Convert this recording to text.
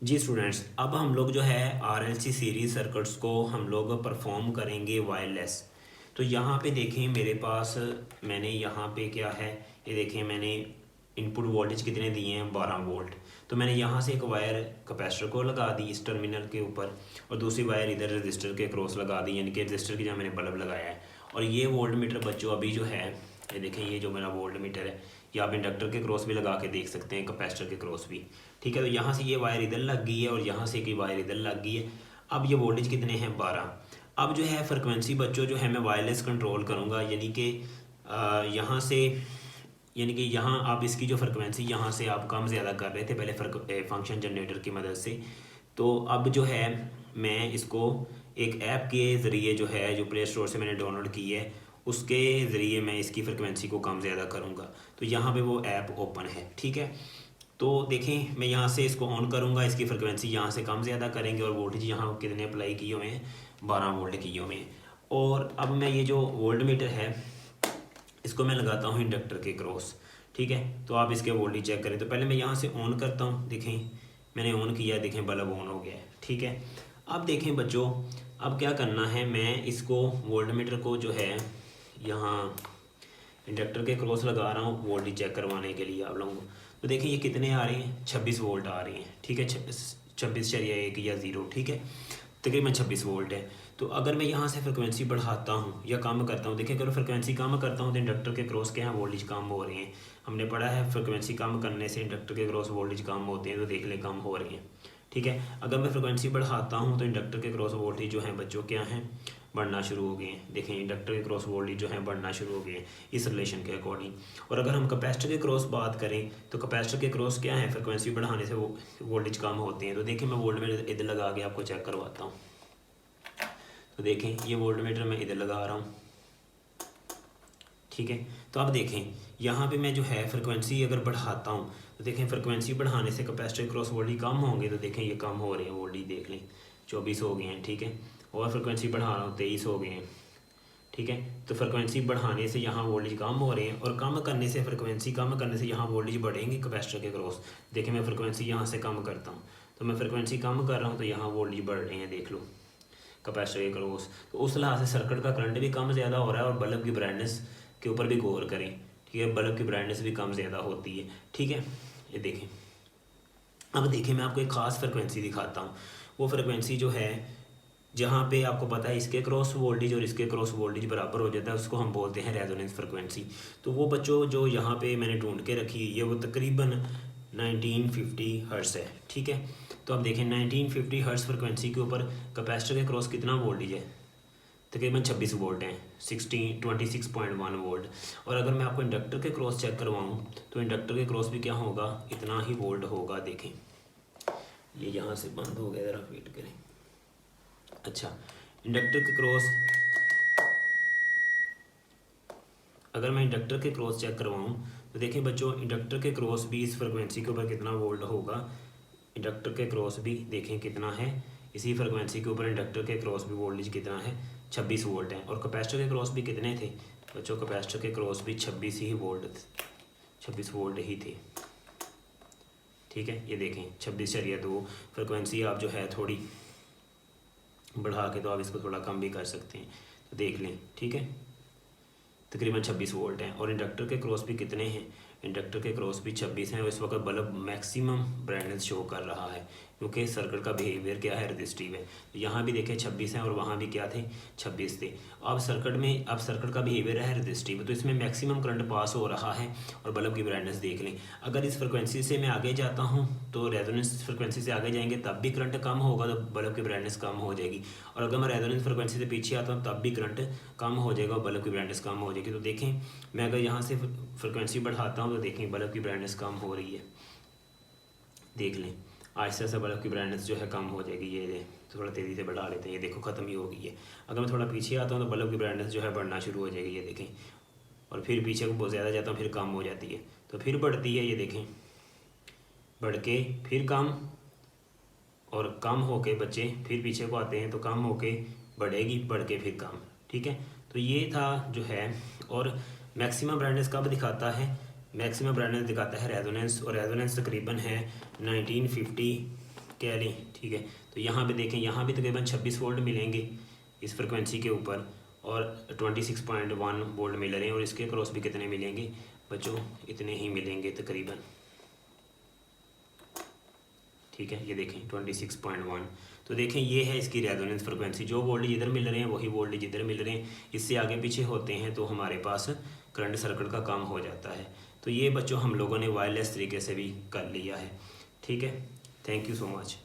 जी students, अब हम लोग जो है आरएलसी सीरीज सर्किट्स को हम लोग परफॉर्म करेंगे वायरलेस। तो यहाँ पे देखें मेरे पास मैंने यहाँ पे क्या है, ये देखें मैंने इनपुट वोल्टेज कितने दिए हैं 12 वोल्ट। तो मैंने यहाँ से एक वायर कैपेसिटर को लगा दी इस टर्मिनल के ऊपर और दूसरी वायर इधर रजिस्टर के क्रॉस लगा दी, यानी कि रजिस्टर की जगह मैंने बल्ब लगाया है। और ये वोल्ट मीटर बच्चों अभी जो है ये देखें, ये जो मेरा वोल्ट मीटर है ये आप इंडक्टर के क्रॉस भी लगा के देख सकते हैं, कैपेसिटर के क्रॉस भी। ठीक है, तो यहाँ से ये वायर इधर लग गई है और यहाँ से एक वायर इधर लग गई है। अब ये वोल्टेज कितने हैं 12। अब जो है फ्रिक्वेंसी बच्चों जो है मैं वायरलेस कंट्रोल करूँगा, यानी कि यहाँ से, यानी कि यहाँ आप इसकी जो फ्रिक्वेंसी यहाँ से आप कम ज़्यादा कर रहे थे पहले फंक्शन जनरेटर की मदद से। तो अब जो है मैं इसको एक ऐप के ज़रिए जो है जो प्ले स्टोर से मैंने डाउनलोड की है उसके ज़रिए मैं इसकी फ्रिक्वेंसी को कम ज़्यादा करूँगा। तो यहाँ पे वो ऐप ओपन है। ठीक है, तो देखें मैं यहाँ से इसको ऑन करूँगा, इसकी फ्रिक्वेंसी यहाँ से कम ज़्यादा करेंगे और वोल्टेज यहाँ कितने अप्लाई किए हुए हैं 12 वोल्ट किए हुए हैं। और अब मैं ये जो वोल्ट मीटर है इसको मैं लगाता हूँ इंडक्टर के क्रॉस। ठीक है, तो आप इसके वोल्टेज चेक करें। तो पहले मैं यहाँ से ऑन करता हूँ, देखें मैंने ऑन किया, देखें बल्ब ऑन हो गया है। ठीक है, अब देखें बच्चों अब क्या करना है, मैं इसको वोल्ट मीटर को जो है यहाँ इंडक्टर के क्रॉस लगा रहा हूँ वोल्टेज चेक करवाने के लिए आप लोगों को। तो देखिए ये कितने आ रहे हैं 26 वोल्ट आ रहे हैं। ठीक है, 26.1 या 0। ठीक है, तकरीबन 26 वोल्ट है। तो अगर मैं यहाँ से फ्रिक्वेंसी बढ़ाता हूँ या कम करता हूँ, देखिए अगर फ्रिक्वेंसी कम करता हूँ तो इंडक्टर के क्रॉस के यहाँ वोल्टेज कम हो रहे हैं। हमने पढ़ा है फ्रिक्वेंसी कम करने से इंडक्टर के क्रॉस वोल्टेज कम होते हैं, तो देख लें कम हो रहे हैं। ठीक है, अगर मैं फ्रिक्वेंसी बढ़ाता हूँ तो इंडक्टर के क्रॉस वोल्टेज जो है बच्चों क्या हैं बढ़ना शुरू हो गए हैं। देखें इंडक्टर के क्रॉस वोल्टेज जो है बढ़ना शुरू हो गए हैं इस रिलेशन के अकॉर्डिंग। और अगर हम कैपेसिटर के क्रॉस बात करें तो कैपेसिटर के क्रॉस क्या है, फ्रिक्वेंसी बढ़ाने से वो वोल्टेज कम होते हैं। तो देखिए मैं वोल्ट मीटर इधर लगा के आपको चेक करवाता हूँ। तो देखें ये वोल्ट मीटर मैं इधर लगा रहा हूँ। ठीक है, तो अब देखें यहाँ पे मैं जो है फ्रिक्वेंसी अगर बढ़ाता हूँ तो देखें फ्रिक्वेंसी बढ़ाने से कैपेसिटर क्रॉस वोल्टेज कम होंगे। तो देखें ये कम हो रहे हैं वोल्टेज, देख लें 24 हो गए हैं। ठीक है, और फ्रिक्वेंसी बढ़ा रहा हूँ 23 हो गए हैं। ठीक है, तो फ्रिक्वेंसी बढ़ाने से यहाँ वोल्टेज कम हो रहे हैं और कम करने से फ्रिक्वेंसी कम करने से यहाँ वोल्टेज बढ़ेंगे कैपेसिटर के क्रॉस। देखिए मैं फ्रिक्वेंसी यहाँ से कम करता हूँ, तो मैं फ्रिक्वेंसी कम कर रहा हूँ तो यहाँ वोल्टेज बढ़ रहे हैं, देख लो कैपेसिटर के क्रॉस। तो उस लिहाज से सर्किट का करंट भी कम ज़्यादा हो रहा है और बल्ब की ब्राइटनेस के ऊपर भी गौर करें। ठीक है, बल्ब की ब्राइटनेस भी कम ज़्यादा होती है। ठीक है, ये देखें। अब देखें मैं आपको एक ख़ास फ्रिक्वेंसी दिखाता हूँ। वो फ्रिक्वेंसी जो है जहाँ पे आपको पता है इसके क्रॉस वोल्टेज और इसके क्रॉस वोल्टेज बराबर हो जाता है, उसको हम बोलते हैं रेजोनेंस फ्रिक्वेंसी। तो वो बच्चों जो यहाँ पे मैंने ढूंढ के रखी है वो तकरीबन 1950 हर्ट्ज़ है। ठीक है, तो अब देखें 1950 हर्ट्ज़ फ्रिक्वेंसी के ऊपर कैपेसिटर के क्रॉस कितना वोल्टेज है, तकरीबन 26 वोल्ट हैं, 26.1 वोल्ट। और अगर मैं आपको इंडक्टर के क्रॉस चेक करवाऊँ तो इंडक्टर के क्रॉस भी क्या होगा, इतना ही वोल्ट होगा। देखें ये यहाँ से बंद हो गया, ज़रा वेट करें। अच्छा, इंडक्टर के क्रॉस अगर मैं इंडक्टर के क्रॉस चेक करवाऊँ तो देखें बच्चों इंडक्टर के क्रॉस भी इस फ्रिक्वेंसी के ऊपर कितना वोल्ट होगा। इंडक्टर के क्रॉस भी देखें कितना है, इसी फ्रिक्वेंसी के ऊपर इंडक्टर के क्रॉस भी वोल्टेज कितना है 26 वोल्ट है। और कैपेसिटर के क्रॉस भी कितने थे बच्चों, कैपेसिटर के क्रॉस भी 26 ही वोल्ट, 26 वोल्ट ही थे। ठीक है, ये देखें 26.2 फ्रिक्वेंसी आप जो है थोड़ी बढ़ा के तो आप इसको थोड़ा कम भी कर सकते हैं, तो देख लें। ठीक है, तकरीबन 26 वोल्ट हैं। और इंडक्टर के क्रॉस भी कितने हैं, इंडक्टर के क्रॉस भी 26 हैं और इस वक्त बल्ब मैक्सिमम ब्राइटनेस शो कर रहा है क्योंकि सर्किट का बिहेवियर क्या है, रजिस्टिव है। तो यहाँ भी देखें 26 हैं और वहाँ भी क्या थे 26 थे। अब सर्किट का बिहेवियर है रजिस्टिव, तो इसमें मैक्सिमम करंट पास हो रहा है और बल्ब की ब्राइटनेस देख लें। अगर इस फ्रिक्वेंसी से मैं आगे जाता हूँ तो रेजोनेंस फ्रिक्वेंसी से आगे जाएंगे तब भी करंट कम होगा, तो बल्ब की ब्राइटनेस कम हो जाएगी। और अगर मैं रेजोनेंस फ्रिक्वेंसी से पीछे आता हूँ तब भी करंट कम हो जाएगा और बल्ब की ब्राइटनेस कम हो जाएगी। तो देखें मैं अगर यहाँ से फ्रिक्वेंसी बढ़ाता हूँ तो देखें बल्ब की ब्राइटनेस कम हो रही है, देख लें आहिस्ता से बल्ब की ब्राइटनेस जो है कम हो जाएगी। ये थोड़ा तेज़ी से बढ़ा लेते हैं, ये देखो ख़त्म ही हो गई है। अगर मैं थोड़ा पीछे आता हूँ तो बल्ब की ब्राइटनेस जो है बढ़ना शुरू हो जाएगी, ये देखें। और फिर पीछे को बहुत ज़्यादा जाता हूँ फिर कम हो जाती है, तो फिर बढ़ती है, ये देखें बढ़ के फिर कम और कम होके बच्चे फिर पीछे को आते हैं तो कम होके बढ़ेगी, बढ़ के फिर कम। ठीक है, तो ये था जो है। और मैक्सिमम ब्राइटनेस कब दिखाता है, मैक्सिमम ब्राइटनेस दिखाता है रेजोनेंस, और रेजोनेंस तकरीबन है 1950 कह लें, ठीक है। तो यहाँ पे देखें, यहाँ भी तकरीबन 26 वोल्ट मिलेंगे इस फ्रिक्वेंसी के ऊपर, और 26.1 वोल्ट मिल रहे हैं, और इसके क्रॉस भी कितने मिलेंगे बच्चों, इतने ही मिलेंगे तकरीबन, ठीक है। ये देखें 26.1। तो देखें ये है इसकी रेजोनेंस फ्रिक्वेंसी, जो वोल्टेज इधर मिल रहे हैं वही वोल्टेज इधर मिल रहे हैं, इससे आगे पीछे होते हैं तो हमारे पास करंट सर्किट का काम हो जाता है। तो ये बच्चों हम लोगों ने वायरलेस तरीके से भी कर लिया है, ठीक है। Thank you so much.